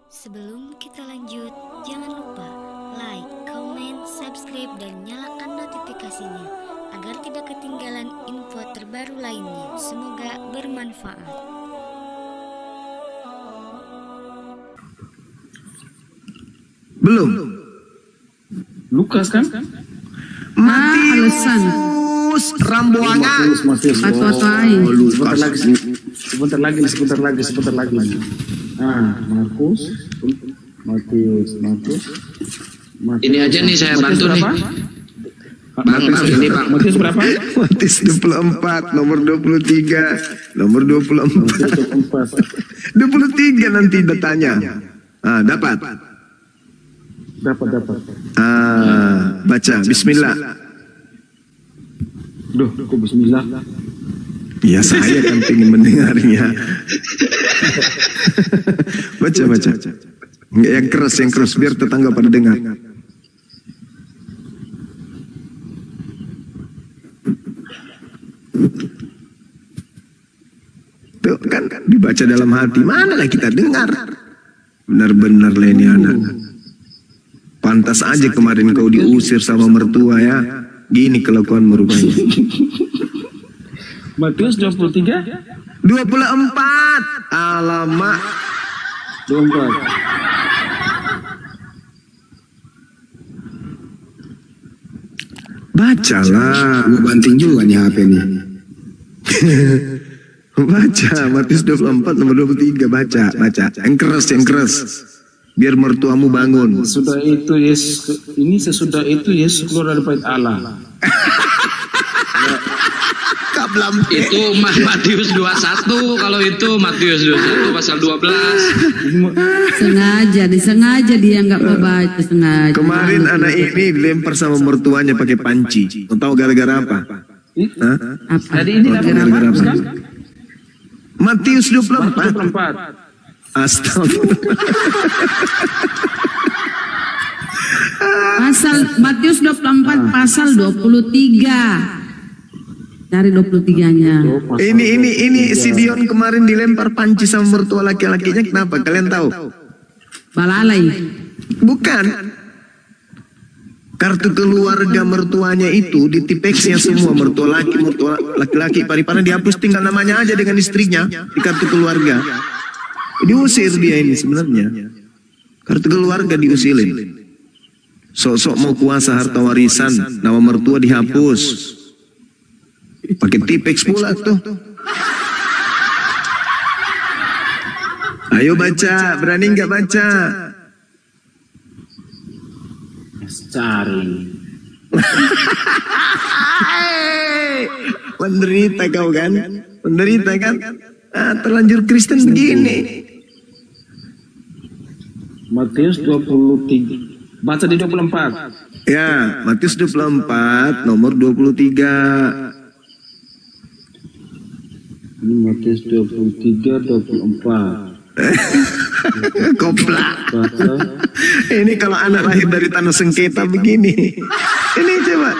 Sebelum kita lanjut, jangan lupa like, comment, subscribe, dan nyalakan notifikasinya agar tidak ketinggalan info terbaru lainnya. Semoga bermanfaat. Belum. Lukas kan? Alasan. Rambuanga. Sebentar lagi. Markus. Ini aja nih saya bantu nih. Bang, ini Bang. Matius berapa? Matius 24, nomor 23, nomor 24. 23 nanti datanya. Dapat. Baca bismillah. Duh, kok bismillah? Ya saya kan ingin mendengarnya. Baca. Enggak yang keras biar tetangga pada dengar. Tuh kan dibaca dalam hati. Manalah kita dengar. Benar-benar lah ini anak. Pantas aja kemarin kau diusir sama mertua ya. Gini kelakuan merupanya. Matius 23? 24. Alamak. 24. Bacalah. Gue banting juga nih HP nih. Baca Matius 24 nomor 23. Baca. Yang keras. Biar mertuamu bangun. Sesudah itu Yesus keluar dari bait Allah. Itu Matius 21, kalau itu Matius 21 pasal 12. Disengaja dia nggak mau baca, sengaja. Kemarin anak ini dilempar sama mertuanya pakai panci. Tahu gara-gara apa? Tadi ini gara-gara apa? Matius 24. Astagfirullah. Pasal Matius 24 pasal 23. Cari 23-nya. Ini si Dion kemarin dilempar panci sama mertua laki-lakinya. Kenapa? Kalian tahu? Balalai. Bukan. Kartu keluarga mertuanya itu ditipexnya semua, mertua laki-laki, paripana dihapus, tinggal namanya aja dengan istrinya di kartu keluarga. Diusir dia ini sebenarnya. Kartu keluarga diusilin. Sok-sok mau kuasa harta warisan, nama mertua dihapus. Pakai tipex pula tuh. Ayo baca, berani nggak baca? Cari. Menderita kau kan? Terlanjur Kristen begini. Matius 23. Baca di 24. Ya, Matius 24 nomor 23. Ini Matius 23, 24. Koplak. Ini kalau anak lahir dari tanah sengketa begini. Ini coba.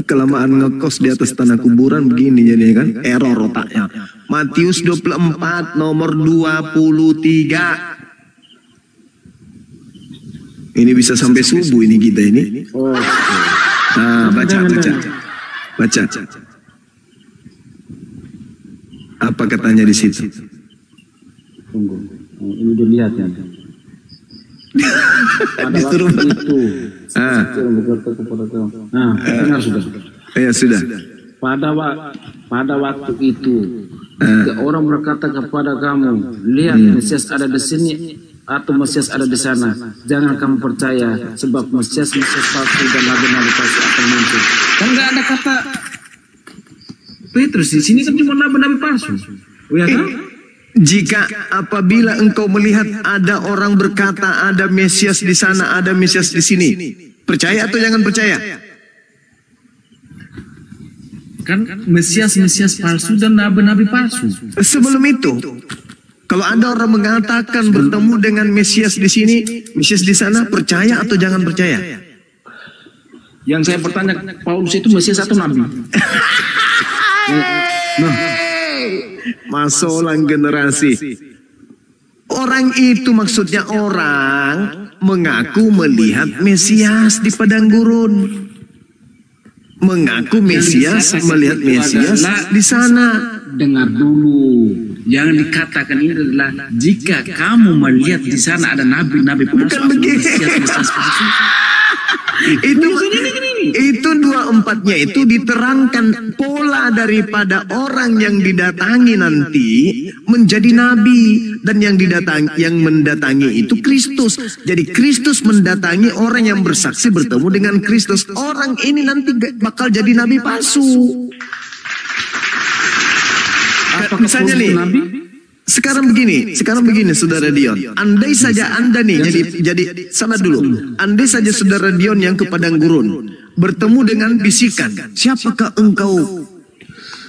Kelamaan ngekos di atas tanah kuburan begini jadinya kan. Error otaknya. Matius 24 nomor 23. Ini bisa sampai subuh ini kita ini. Baca. Apa katanya di situ? Tunggu. Ini dilihat ya. Disuruh itu. Dengar sudah. Ya sudah. Pada waktu itu, orang berkata kepada kamu, lihat Mesias ada di sini atau Mesias ada di sana. Jangan kamu percaya, sebab Mesias palsu dan nabi-nabi palsu akan muncul. Kan nggak ada kata Petrus di sini, kan cuma nabi-nabi palsu. Ya kan? Jika apabila engkau melihat ada orang berkata ada Mesias di sana, ada Mesias di sini, percaya atau jangan percaya? Kan Mesias palsu dan nabi-nabi palsu. Sebelum itu, kalau ada orang mengatakan bertemu dengan Mesias di sini, Mesias di sana, percaya atau jangan percaya? Yang saya bertanya, Paulus itu Mesias atau Nabi? Nah, masolang generasi. Orang itu maksudnya orang mengaku melihat Mesias di padang gurun. Mengaku Mesias, melihat Mesias di sana. Dengar dulu, yang dikatakan ini adalah jika kamu melihat di sana ada nabi-nabi palsu, bukan begitu. Itu 24-nya itu diterangkan pola daripada orang yang didatangi nanti menjadi nabi, dan yang mendatangi itu Kristus. Jadi Kristus mendatangi orang yang bersaksi bertemu dengan Kristus. Orang ini nanti bakal jadi nabi palsu. Misalnya nih, sekarang begini saudara Dion, andai saja Anda nih jadi sama dulu, andai saja saudara Dion yang ke padang gurun bertemu dengan bisikan, siapakah engkau?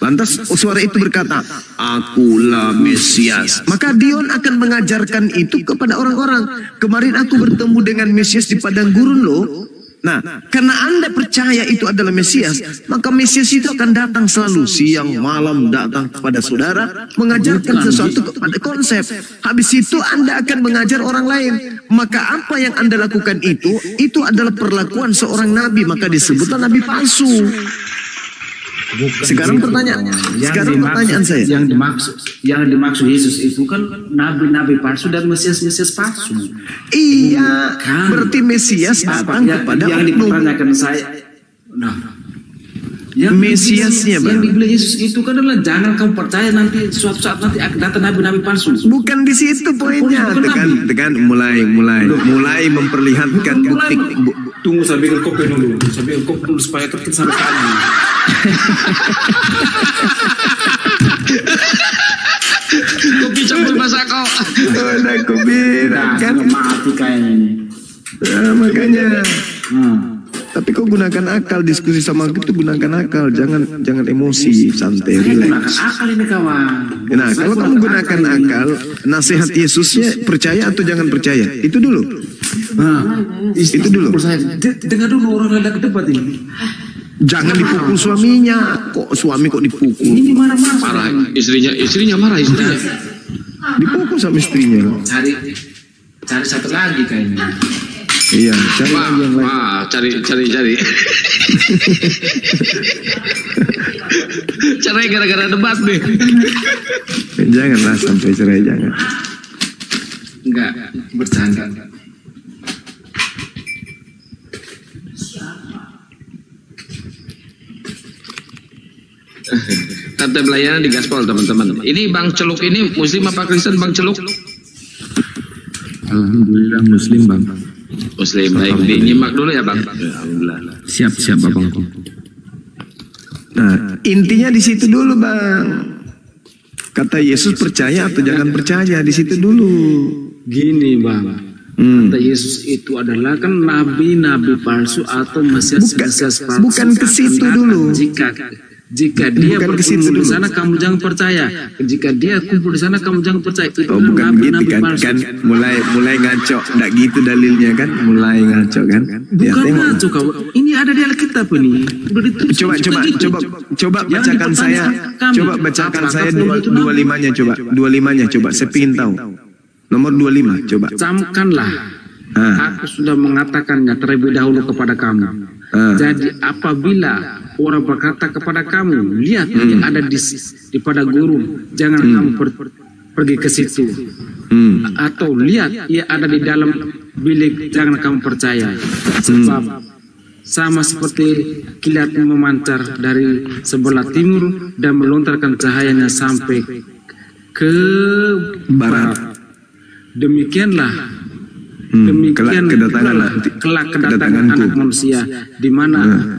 Lantas suara itu berkata, akulah Mesias. Maka Dion akan mengajarkan itu kepada orang-orang. Kemarin aku bertemu dengan Mesias di padang gurun loh. Nah, karena Anda percaya itu adalah Mesias, maka Mesias itu akan datang selalu siang malam, datang kepada saudara, mengajarkan sesuatu kepada konsep. Habis itu Anda akan mengajar orang lain. Maka apa yang Anda lakukan itu adalah perlakuan seorang nabi, maka disebutlah nabi palsu. Sekarang pertanyaan saya, yang dimaksud Yesus itu kan nabi-nabi palsu dan Mesias palsu. Iya, berarti Mesias datang kepada yang dipertanyakan saya. Nah, yang Mesiasnya yang dibilang Yesus itu kan adalah jangan kamu percaya nanti suatu saat nanti akan datang nabi-nabi palsu. Bukan di situ poinnya. Tekan mulai memperlihatkan bukti. Tunggu saya bikin kopi dulu. Supaya kita sampai pagi. Kopi campur masako. Udah kopi kan mati kayaknya ini. Makanya. Tapi kau gunakan akal diskusi sama aku tuh, gunakan akal, jangan emosi, santai. Gunakan akal ini kawan. Nah, kalau kamu gunakan akal, nasihat Yesusnya percaya atau jangan percaya? Itu dulu. Itu dulu. Dengar dulu orang ada ke depan ini. Jangan dipukul suaminya. Kok suami kok dipukul? Ini marah-marah. Marah istrinya marah istrinya. Dipukul sama istrinya. Cari satu lagi kayaknya. Iya, cari lagi yang lain. Cari. Cerai gara-gara debat nih. Janganlah sampai cerai, jangan. Enggak, bercanda. Tante Belayana di Gaspol teman-teman. Ini Bang Celuk ini Muslim apa Kristen Bang Celuk? Alhamdulillah Muslim Bang. Muslim, baik. Nyimak dulu ya Bang. Alhamdulillah. Siap Abangku. Nah, intinya di situ dulu Bang. Kata Yesus percaya atau jangan percaya, di situ dulu. Gini Bang. Kata Yesus itu adalah kan nabi-nabi palsu atau Mesias palsu. Bukan ke situ dulu. Jika dia berkumpul di sana kamu jangan percaya. Jika dia kumpul di sana kamu jangan percaya. Itu bukan begitu kan? Mulai ngaco. Nggak gitu dalilnya kan? Mulai ngaco kan? Bukan ngaco kau. Ini ada di Alkitab ini. Coba bacakan saya. Coba bacakan saya 25-nya coba. 25-nya coba. Saya ingin tahu. Nomor 25 coba. Camkanlah. Aku sudah mengatakannya terlebih dahulu kepada kamu. Jadi apabila orang berkata kepada kamu, lihat yang ada di padang gurun, jangan kamu pergi ke situ. Atau lihat ia ada di dalam bilik, jangan kamu percaya. Sebab sama seperti kilat memancar dari sebelah timur dan melontarkan cahayanya sampai ke barat. Demikianlah kelak kedatangan anak manusia, di mana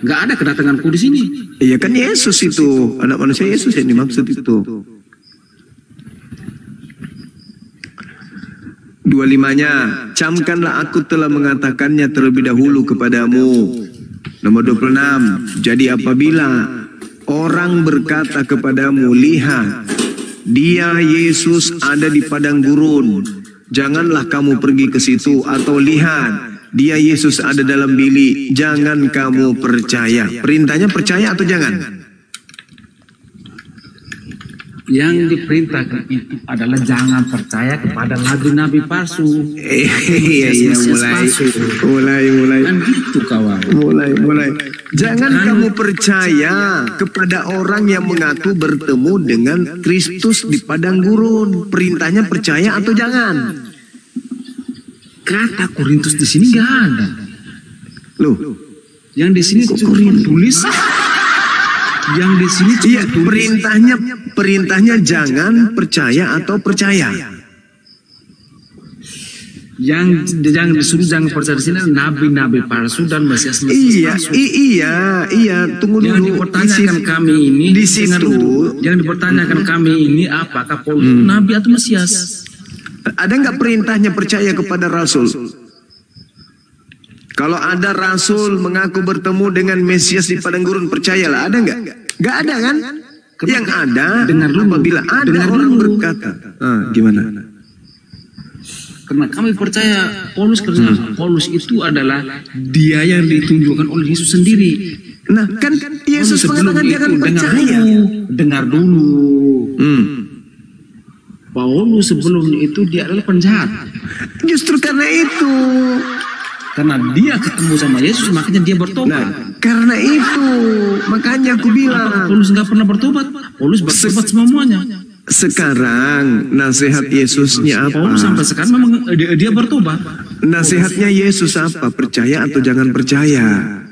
nggak ada kedatanganku di sini. Iya kan Yesus itu, anak manusia Yesus yang dimaksud itu. 25-nya, camkanlah aku telah mengatakannya terlebih dahulu kepadamu. Nomor 26, jadi apabila orang berkata kepadamu, lihat, dia Yesus ada di padang gurun, janganlah kamu pergi ke situ, atau lihat, dia Yesus ada dalam bilik, jangan kamu percaya. Perintahnya percaya atau jangan? Yang diperintahkan itu adalah jangan percaya kepada nabi-nabi palsu. Iya, mulai. Kan gitu kawan. Mulai. Jangan kamu percaya kepada orang yang mengaku bertemu dengan Kristus di padang gurun. Perintahnya percaya atau jangan? Kata Korintus di sini nggak ada. Loh, yang di sini cuma tulis. Yang di sini iya, perintahnya jangan percaya atau percaya. Yang disuruh jangan percaya di sini nabi-nabi palsu dan mesias palsu. Iya. Tunggu dulu. Yang dipertanyakan kami ini di situ. Yang dipertanyakan kami ini apakah Paulus nabi atau mesias? Ada nggak perintahnya percaya kepada rasul? Kalau ada rasul mengaku bertemu dengan Mesias di padang gurun, percayalah. Ada nggak? Nggak ada kan? Yang ada, apabila ada orang berkata, gimana? Karena kami percaya Paulus, karena Paulus itu adalah dia yang ditunjukkan oleh Yesus sendiri. Nah, kan Yesus mengatakan dia akan percaya. Dengar dulu. Paulus sebelum itu dia adalah penjahat. Justru karena itu. Karena dia ketemu sama Yesus, makanya dia bertobat. Nah, karena itu, makanya aku bilang. Apakah Paulus nggak pernah bertobat? Paulus bertobat semuanya. Sekarang nasihat Yesusnya apa? Paulus sampai sekarang memang dia bertobat. Nasihatnya Yesus apa? Percaya atau jangan percaya?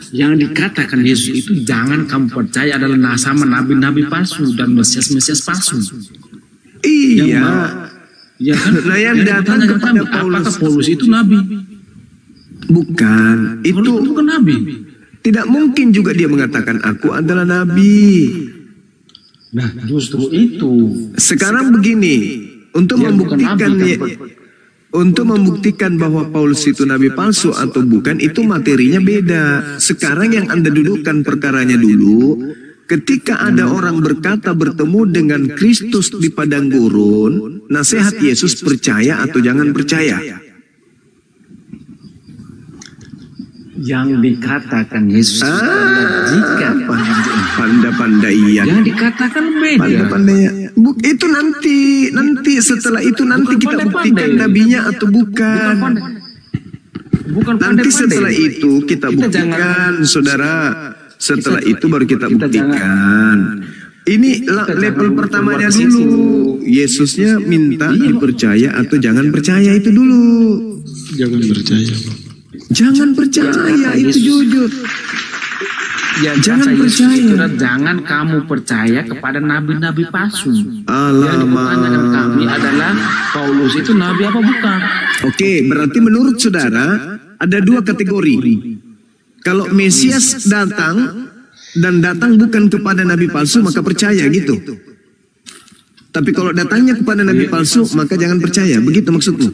Yang dikatakan Yesus itu jangan kamu percaya adalah sama nabi-nabi palsu dan mesias-mesias palsu. Iya. Ya kan? Nah, yang datang kepada Paulus. Apakah Paulus itu nabi? Bukan. Paulus itu bukan nabi. Tidak mungkin juga dia mengatakan aku adalah nabi. Nah, justru itu. Sekarang begini, untuk membuktikan bahwa Paulus itu nabi palsu atau bukan, itu materinya beda. Sekarang yang Anda dudukkan perkaranya dulu. Ketika ada orang berkata bertemu dengan Kristus di padang gurun, nasihat Yesus percaya atau jangan percaya? Yang dikatakan Yesus jika pandai-pandaian. Yang dikatakan beda. Pandai-pandaian. Itu nanti setelah itu nanti kita buktikan nabinya atau bukan. Nanti setelah itu kita buktikan, saudara. Setelah itu baru kita buktikan. Ini level pertamanya dulu. Yesusnya minta dipercaya atau jangan percaya itu dulu. Jangan percaya. Jangan percaya, itu jujur. Jangan percaya. Jangan kamu percaya kepada nabi-nabi palsu. Alamak. Yang dipertanyakan kami adalah Paulus itu nabi apa bukan? Oke, berarti menurut saudara ada dua kategori. Kalau Mesias datang dan datang bukan kepada nabi palsu, maka percaya gitu. Tapi kalau datangnya kepada nabi palsu, maka jangan percaya. Begitu maksudmu?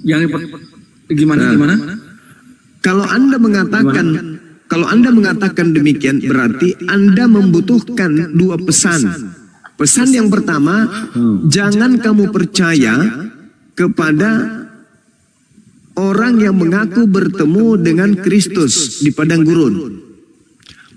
Yang gimana? Kalau Anda mengatakan demikian, berarti Anda membutuhkan dua pesan. Pesan yang pertama, jangan kamu percaya kepada orang yang mengaku bertemu dengan Kristus di padang gurun.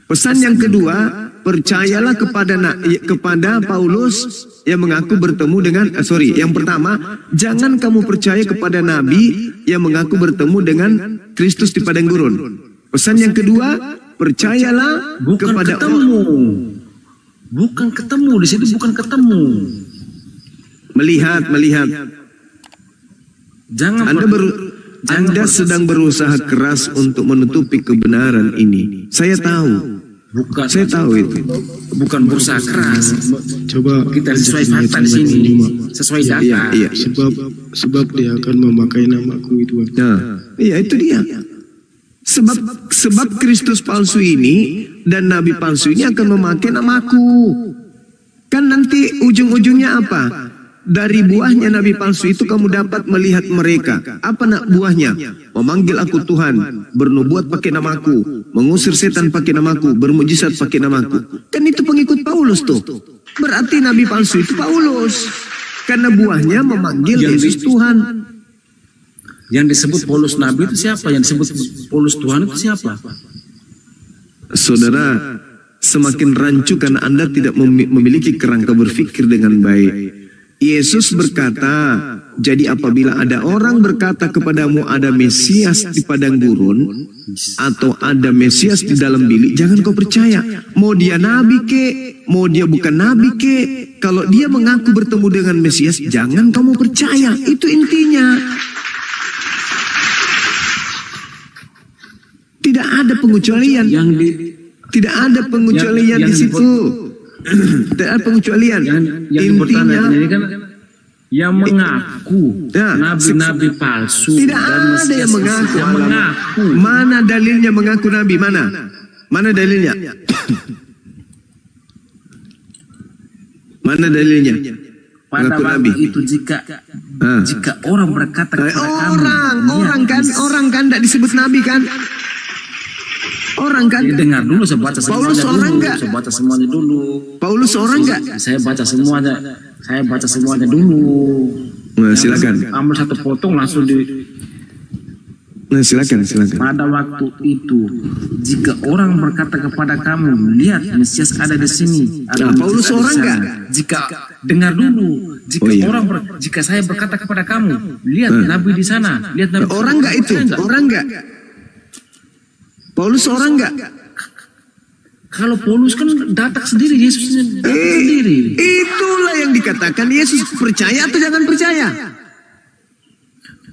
Pesan yang kedua, percayalah kepada Paulus yang mengaku bertemu dengan yang pertama, jangan kamu percaya kepada nabi yang mengaku bertemu dengan Kristus di padang gurun. Pesan yang kedua, percayalah kepada bukan ketemu di situ, bukan ketemu. Melihat. Anda sedang berusaha keras untuk menutupi kebenaran ini. Saya tahu. Saya tahu itu. Bukan berusaha keras. Coba kita sesuai fakta di sini. Sesuai data. Iya. Sebab dia akan memakai namaku itu. Nah, iya itu dia. Sebab Kristus palsu ini dan nabi palsu ini akan memakai namaku. Kan nanti ujung-ujungnya apa? Dari buahnya nabi palsu itu kamu dapat melihat mereka. Apa buahnya? Memanggil aku Tuhan, bernubuat pakai namaku, mengusir setan pakai namaku, bermujizat pakai namaku. Kan itu pengikut Paulus tuh. Berarti nabi palsu itu Paulus. Karena buahnya memanggil Yesus Tuhan. Yang disebut Paulus Nabi itu siapa? Yang disebut Paulus Tuhan itu siapa? Saudara, semakin rancu karena Anda tidak memiliki kerangka berpikir dengan baik. Yesus berkata, jadi apabila ada orang berkata kepadamu ada Mesias di padang gurun, atau ada Mesias di dalam bilik, jangan kau percaya. Mau dia nabi ke, mau dia bukan nabi ke, kalau dia mengaku bertemu dengan Mesias, jangan kamu percaya. Itu intinya. Tidak ada pengecualian. Tidak ada pengecualian di situ. Tidak ada pengecualian. Intinya ini kan yang mengaku nabi-nabi palsu. Tidak ada yang mengaku. Mana dalilnya mengaku nabi? Mana dalilnya? Mana dalilnya? Pada waktu itu jika orang berkata kepada kamu, orang kan tidak disebut nabi kan? Orang kan? Dengar dulu, saya baca semuanya. Paulus orang enggak? Saya baca semuanya dulu. Paulus orang enggak? Saya baca semuanya. Saya baca semuanya dulu. Nah, silakan. Ambil satu potong langsung di. Nah, silakan. Pada waktu itu, jika orang berkata kepada kamu, lihat Mesias ada di sini. Nah, Paulus orang enggak? Jika dengar dulu, jika saya berkata kepada kamu, lihat Nabi di sana, lihat Nabi. Orang enggak itu? Orang enggak? Paulus orang enggak? Kalau Paulus kan datang sendiri, Yesusnya datang sendiri. Itulah yang dikatakan Yesus. Percaya atau jangan percaya?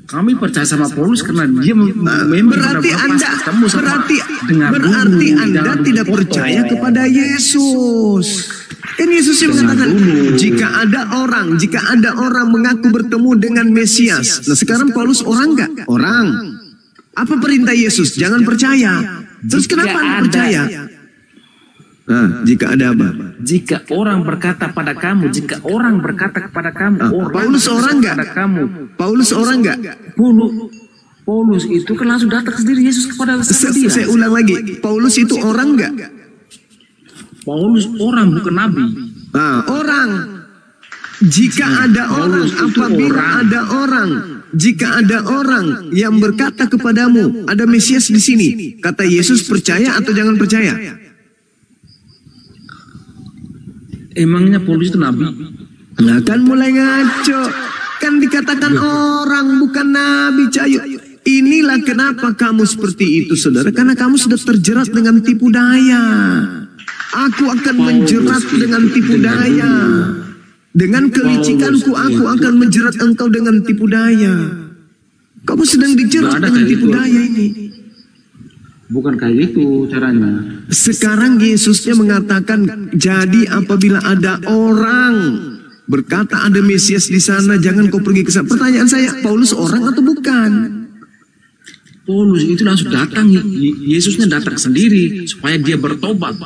Kami percaya sama Paulus karena dia berarti Anda tidak percaya kepada Yesus. Kan Yesus yang mengatakan, jika ada orang mengaku bertemu dengan Mesias. Nah, sekarang Paulus orang enggak? Orang. Apa perintah Yesus? Jangan percaya. Terus kenapa Anda percaya? Nah, jika ada apa? Jika orang berkata kepada kamu, Paulus orang enggak? Paulus orang enggak? Paulus itu kan langsung datang sendiri Yesus kepada dia. Saya ulang lagi, Paulus itu orang enggak? Paulus orang, bukan nabi. Orang. Jika ada orang, jika ada orang yang berkata kepadamu, ada Mesias di sini, kata Yesus, percaya atau jangan percaya? Emangnya Paulus itu nabi? Nah, kan mulai ngaco. Kan dikatakan orang, bukan nabi, Cayu. Inilah kenapa kamu seperti itu, saudara. Karena kamu sudah terjerat dengan tipu daya. Aku akan menjerat dengan tipu daya. Dengan kelicikanku aku akan menjerat engkau dengan tipu daya. Kamu sedang dijerat dengan tipu daya ini. Bukan kayak gitu caranya. Sekarang Yesusnya mengatakan, jadi apabila ada orang berkata ada Mesias di sana, jangan kau pergi ke sana. Pertanyaan saya, Paulus orang atau bukan? Paulus itu langsung datang, Yesusnya datang sendiri supaya dia bertobat.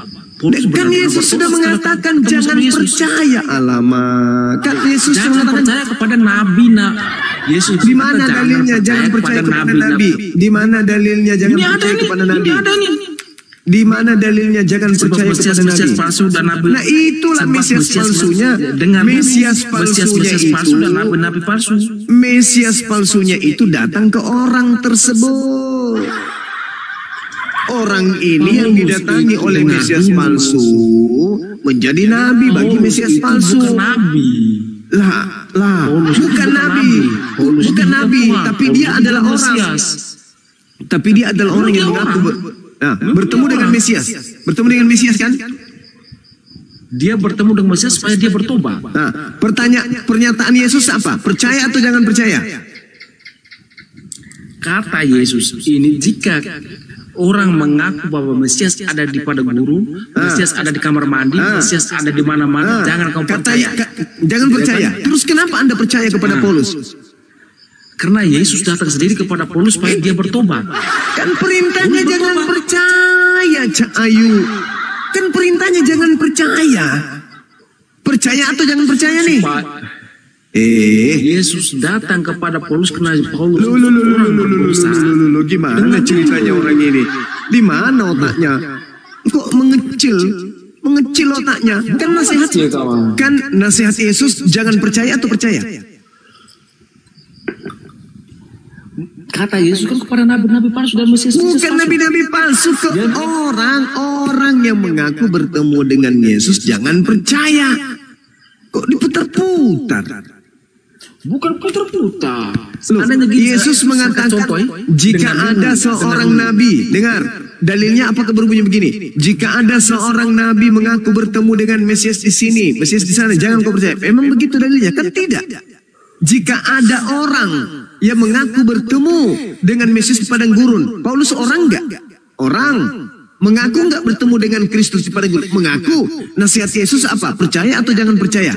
Kan Yesus sudah mengatakan jangan percaya. Alamak, kan Yesus jangan percaya kepada nabi. Yesus di mana dalilnya jangan percaya kepada nabi? Di mana dalilnya jangan percaya kepada nabi? Di mana dalilnya jangan percaya kepada nabi? Nah, itulah Mesias palsunya. Mesias palsunya itu datang ke orang tersebut. Orang ini yang didatangi oleh Mesias palsu menjadi nabi bagi Mesias palsu. Bukan nabi, tapi dia adalah orang. Tapi dia adalah orang yang mengaku bertemu dengan Mesias. Bertemu dengan Mesias kan? Dia bertemu dengan Mesias supaya dia bertobat. Nah, pernyataan Yesus apa? Percaya atau jangan percaya? Kata Yesus ini, jika orang mengaku bahwa Mesias ada di padang gurun, Mesias ada di kamar mandi, Mesias ada di mana-mana, jangan kamu percaya. Jangan percaya. Terus kenapa Anda percaya kepada Paulus? Karena Yesus datang sendiri kepada Paulus supaya dia bertobat. Kan perintahnya jangan percaya, Cak Ayu. Kan perintahnya jangan percaya. Percaya atau jangan percaya nih? Yesus datang kepada Paulus karena Paulus gimana ceritanya orang ini? Di mana otaknya? Kok mengecil? Mengecil otaknya. Kan nasihat, kan nasihat Yesus jangan percaya atau percaya. Kata Yesus kan kepada nabi-nabi palsu dan Mesias. Bukan nabi-nabi palsu, ke orang-orang yang mengaku bertemu dengan Yesus jangan percaya. Kok diputar-putar? Bukan putar-putar. Yesus mengatakan jika ada seorang nabi, dengar dalilnya apakah berbunyi begini? Jika ada seorang nabi mengaku bertemu dengan Mesias di sini, Mesias di sana, jangan kau percaya. Memang begitu dalilnya? Kan tidak. Jika ada orang yang mengaku bertemu dengan Mesias di padang gurun, Paulus orang enggak? Orang. Mengaku enggak bertemu dengan Kristus di padang gurun? Mengaku. Nasihat Yesus apa? Percaya atau jangan percaya?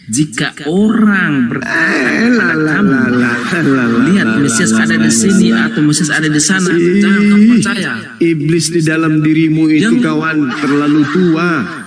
Jika orang lihat Mesias ada di sini atau Mesias ada di sana, jangan kamu percaya. Iblis di dalam dirimu itu kawan terlalu tua.